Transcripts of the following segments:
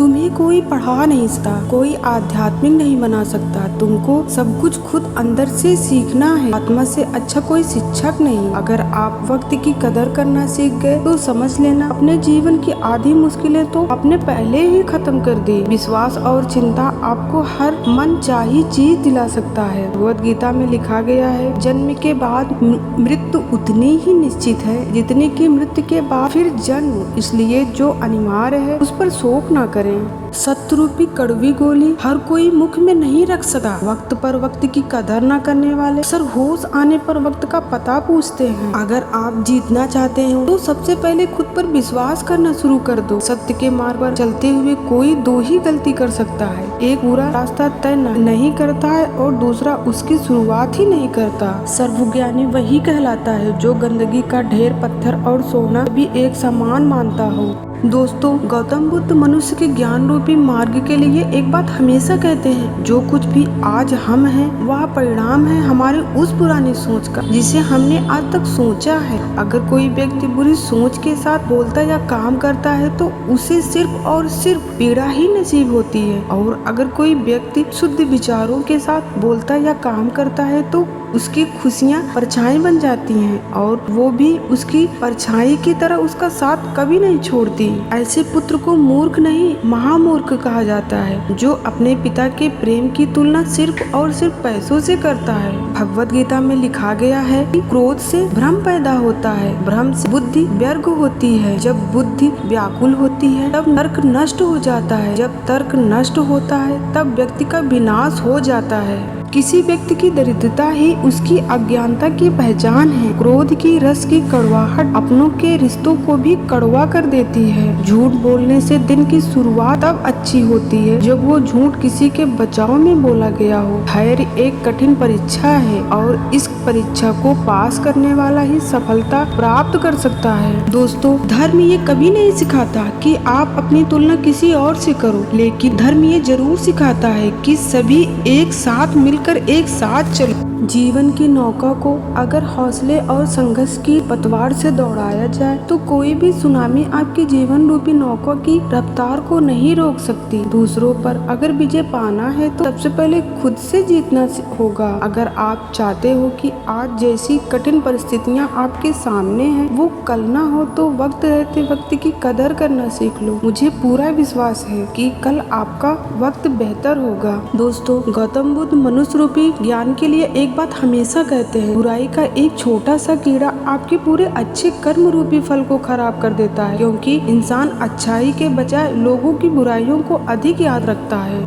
तुम्हें कोई पढ़ा नहीं सकता, कोई आध्यात्मिक नहीं बना सकता। तुमको सब कुछ खुद अंदर से सीखना है। आत्मा से अच्छा कोई शिक्षक नहीं। अगर आप वक्त की कदर करना सीख गए तो समझ लेना अपने जीवन की आधी मुश्किलें तो आपने पहले ही खत्म कर दी। विश्वास और चिंता आपको हर मन चाही चीज दिला सकता है। भगवद गीता में लिखा गया है, जन्म के बाद मृत्यु उतनी ही निश्चित है जितनी कि मृत्यु के बाद फिर जन्म। इसलिए जो अनिवार्य है उस पर शोक ना करें। सत्य रूपी कड़वी गोली हर कोई मुख में नहीं रख सकता। वक्त पर वक्त की कदर न करने वाले सर होश आने पर वक्त का पता पूछते हैं। अगर आप जीतना चाहते हैं तो सबसे पहले खुद पर विश्वास करना शुरू कर दो। सत्य के मार्ग पर चलते हुए कोई दो ही गलती कर सकता है, एक पूरा रास्ता तय नहीं करता है और दूसरा उसकी शुरुआत ही नहीं करता। सर्वज्ञानी वही कहलाता है जो गंदगी का ढेर, पत्थर और सोना भी एक समान मानता हो। दोस्तों, गौतम बुद्ध मनुष्य के ज्ञान रूपी मार्ग के लिए एक बात हमेशा कहते हैं, जो कुछ भी आज हम हैं वह परिणाम है हमारे उस पुरानी सोच का जिसे हमने आज तक सोचा है। अगर कोई व्यक्ति बुरी सोच के साथ बोलता या काम करता है तो उसे सिर्फ और सिर्फ पीड़ा ही नसीब होती है, और अगर कोई व्यक्ति शुद्ध विचारों के साथ बोलता या काम करता है तो उसकी खुशियाँ परछाई बन जाती हैं और वो भी उसकी परछाई की तरह उसका साथ कभी नहीं छोड़ती। ऐसे पुत्र को मूर्ख नहीं महामूर्ख कहा जाता है, जो अपने पिता के प्रेम की तुलना सिर्फ और सिर्फ पैसों से करता है। भगवद गीता में लिखा गया है कि क्रोध से भ्रम पैदा होता है, भ्रम से बुद्धि व्यर्थ होती है, जब बुद्धि व्याकुल होती है तब तर्क नष्ट हो जाता है, जब तर्क नष्ट होता है तब व्यक्ति का विनाश हो जाता है। किसी व्यक्ति की दरिद्रता ही उसकी अज्ञानता की पहचान है। क्रोध की रस की कड़वाहट अपनों के रिश्तों को भी कड़वा कर देती है। झूठ बोलने से दिन की शुरुआत तब अच्छी होती है जब वो झूठ किसी के बचाव में बोला गया हो। धैर्य एक कठिन परीक्षा है और इस परीक्षा को पास करने वाला ही सफलता प्राप्त कर सकता है। दोस्तों, धर्म ये कभी नहीं सिखाता कि आप अपनी तुलना किसी और से करो, लेकिन धर्म ये जरूर सिखाता है कि सभी एक साथ मिलकर एक साथ चलो। जीवन की नौका को अगर हौसले और संघर्ष की पतवार से दौड़ाया जाए तो कोई भी सुनामी आपकी जीवन रूपी नौका की रफ्तार को नहीं रोक सकती। दूसरों पर अगर विजय पाना है तो सबसे पहले खुद से जीतना होगा। अगर आप चाहते हो कि आज जैसी कठिन परिस्थितियां आपके सामने हैं वो कल ना हो तो वक्त रहते वक्त की कदर करना सीख लो। मुझे पूरा विश्वास है कि कल आपका वक्त बेहतर होगा। दोस्तों, गौतम बुद्ध मनुष्य रूपी ज्ञान के लिए एक बात हमेशा कहते हैं, बुराई का एक छोटा सा कीड़ा आपके पूरे अच्छे कर्म रूपी फल को खराब कर देता है, क्योंकि इंसान अच्छाई के बजाय लोगों की बुराइयों को अधिक याद रखता है।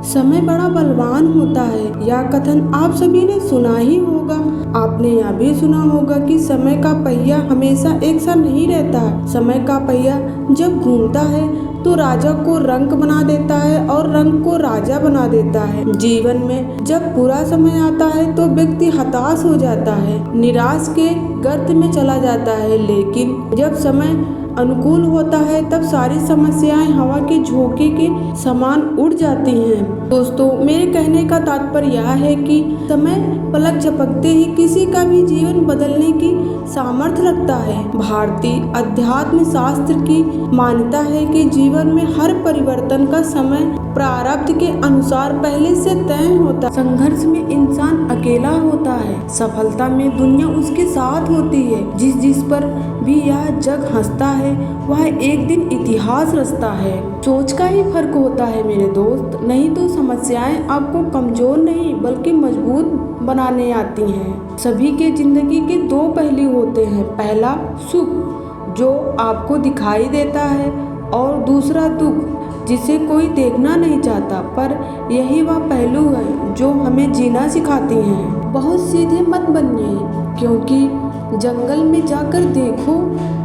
समय बड़ा बलवान होता है, यह कथन आप सभी ने सुना ही होगा। आपने यह भी सुना होगा कि समय का पहिया हमेशा एक सा नहीं रहता है। समय का पहिया जब घूमता है तो राजा को रंक बना देता है और रंक को राजा बना देता है। जीवन में जब बुरा समय आता है तो व्यक्ति हताश हो जाता है, निराश के गर्त में चला जाता है, लेकिन जब समय अनुकूल होता है तब सारी समस्याएं हवा के झोंके के समान उड़ जाती हैं। दोस्तों, मेरे कहने का तात्पर्य यह है कि समय पलक झपकते ही किसी का भी जीवन बदलने की सामर्थ्य रखता है। भारतीय अध्यात्म शास्त्र की मान्यता है कि जीवन में हर परिवर्तन का समय प्रारब्ध के अनुसार पहले से तय होता है। संघर्ष में इंसान अकेला होता है, सफलता में दुनिया उसके साथ होती है। जिस पर भी यह जग हंसता है वह एक दिन इतिहास रचता है। सोच का ही फर्क होता है मेरे दोस्त, नहीं तो समस्याएं आपको कमजोर नहीं बल्कि मजबूत बनाने आती हैं। सभी के जिंदगी के दो पहलू होते हैं, पहला सुख जो आपको दिखाई देता है और दूसरा दुख जिसे कोई देखना नहीं चाहता, पर यही वह पहलू है जो हमें जीना सिखाती हैं। बहुत सीधे मत बनिए, क्योंकि जंगल में जाकर देखो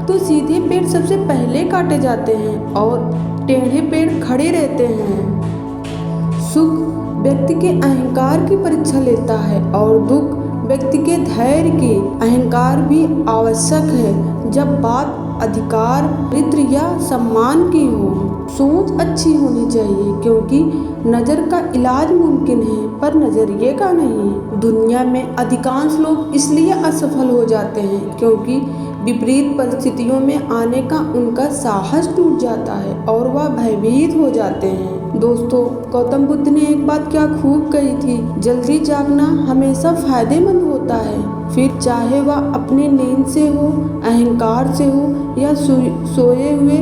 तो सीधे पेड़ सबसे पहले काटे जाते हैं और टेढ़े पेड़ खड़े रहते हैं। सुख व्यक्ति के अहंकार की परीक्षा लेता है और दुख व्यक्ति के धैर्य की। अहंकार भी आवश्यक है जब बात अधिकार, मित्र या सम्मान की हो। सोच अच्छी होनी चाहिए, क्योंकि नज़र का इलाज मुमकिन है पर नज़रिए का नहीं। दुनिया में अधिकांश लोग इसलिए असफल हो जाते हैं क्योंकि विपरीत परिस्थितियों में आने का उनका साहस टूट जाता है और वह भयभीत हो जाते हैं। दोस्तों, गौतम बुद्ध ने एक बात क्या खूब कही थी, जल्दी जागना हमेशा फायदेमंद होता है, फिर चाहे वह अपनी नींद से हो, अहंकार से हो या सोए हुए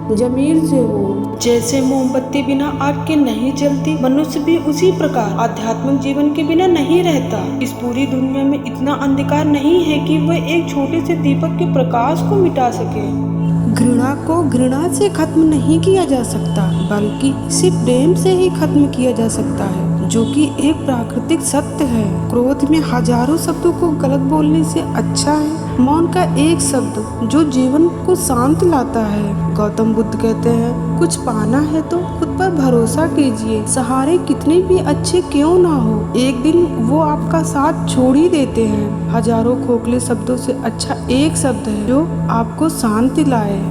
जमीर से हो। जैसे मोमबत्ती बिना आग के नहीं जलती, मनुष्य भी उसी प्रकार आध्यात्मिक जीवन के बिना नहीं रहता। इस पूरी दुनिया में इतना अंधकार नहीं है कि वह एक छोटे से दीपक के प्रकाश को मिटा सके। घृणा को घृणा से खत्म नहीं किया जा सकता, बल्कि इसे प्रेम से ही खत्म किया जा सकता है, जो कि एक प्राकृतिक सत्य है। क्रोध में हजारों शब्दों को गलत बोलने से अच्छा है मौन का एक शब्द, जो जीवन को शांत लाता है। गौतम बुद्ध कहते हैं, कुछ पाना है तो खुद पर भरोसा कीजिए, सहारे कितने भी अच्छे क्यों ना हो, एक दिन वो आपका साथ छोड़ ही देते हैं। हजारों खोखले शब्दों से अच्छा एक शब्द है जो आपको शांति लाए।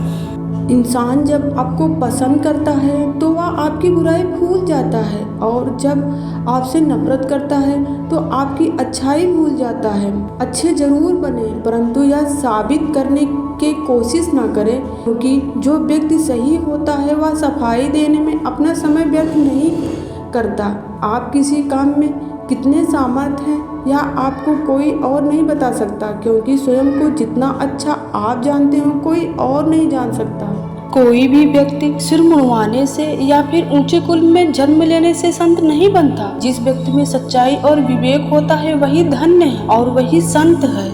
इंसान जब आपको पसंद करता है तो वह आपकी बुराई भूल जाता है, और जब आपसे नफरत करता है तो आपकी अच्छाई भूल जाता है। अच्छे जरूर बने, परंतु यह साबित करने की कोशिश ना करें, क्योंकि जो व्यक्ति सही होता है वह सफाई देने में अपना समय व्यर्थ नहीं करता। आप किसी काम में कितने सामर्थ्य हैं यह आपको कोई और नहीं बता सकता, क्योंकि स्वयं को जितना अच्छा आप जानते हो कोई और नहीं जान सकता। कोई भी व्यक्ति सिर मुड़वाने से या फिर ऊंचे कुल में जन्म लेने से संत नहीं बनता। जिस व्यक्ति में सच्चाई और विवेक होता है वही धन्य है और वही संत है।